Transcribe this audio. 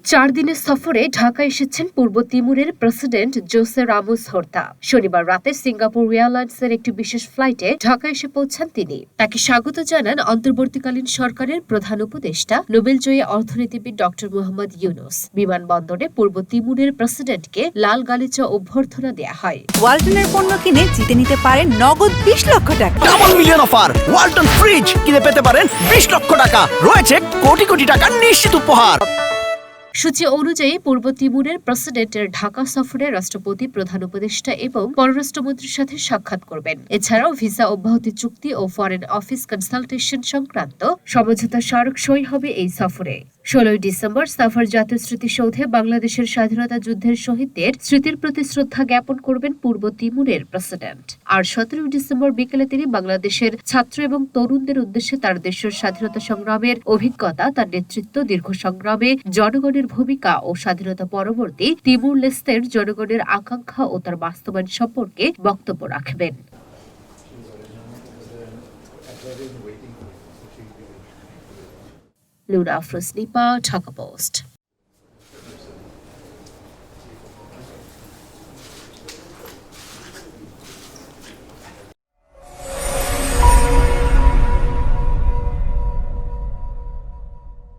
4 দিনের সফরে ঢাকা এসেছেন পূর্ব তিমুরের প্রেসিডেন্ট জোসে রামোস হোর্তা। শনিবার রাতে সিঙ্গাপুর এয়ারলাইন্সের একটি বিশেষ ফ্লাইটে ঢাকা এসে পৌঁছান তিনি। তাকে স্বাগত জানান অন্তর্বর্তীকালীন সরকারের প্রধান উপদেষ্টা নোবেলজয়ী অর্থনীতিবিদ ডক্টর মোহাম্মদ ইউনুস। বিমানবন্দরে পূর্ব তিমুরের প্রেসিডেন্টকে লাল গালিচা অভ্যর্থনা দেয়া হয়। ওয়ালটনের পণ্য কিনে জিতে নিতে পারেন নগদ 20 লক্ষ টাকা। Double million offer! Walton fridge কিনে পেতে পারেন 20 লক্ষ টাকা। রয়েছে কোটি কোটি টাকার নিশ্চিত উপহার। সূচি অনুযায়ী পূর্ব তিমুরের প্রেসিডেন্টের ঢাকা সফরে রাষ্ট্রপতি, প্রধান উপদেষ্টা এবং পররাষ্ট্রমন্ত্রীর সাথে সাক্ষাৎ করবেন। এছাড়াও ভিসা অব্যাহতি চুক্তি ও ফরেন অফিস কনসালটেশন সংক্রান্ত সমঝোতা স্মারক সই হবে এই সফরে। 16 ডিসেম্বর সাভার জাতীয় স্মৃতিসৌধে বাংলাদেশের স্বাধীনতা যুদ্ধের শহীদদের স্মৃতির প্রতি শ্রদ্ধা জ্ঞাপন করবেন পূর্ব তিমুরের প্রেসিডেন্ট। আর 17 ডিসেম্বর বিকেলে তিনি বাংলাদেশের ছাত্র এবং তরুণদের উদ্দেশ্যে তার দেশের স্বাধীনতা সংগ্রামের অভিজ্ঞতা, তার নেতৃত্ব, দীর্ঘ সংগ্রামে জনগণের ভূমিকা ও স্বাধীনতা পরবর্তী তিমুর লেস্তের জনগণের আকাঙ্ক্ষা ও তার বাস্তবায়ন সম্পর্কে বক্তব্য রাখবেন। লুনা আফরোজ নিপা, ঢাকা পোস্ট।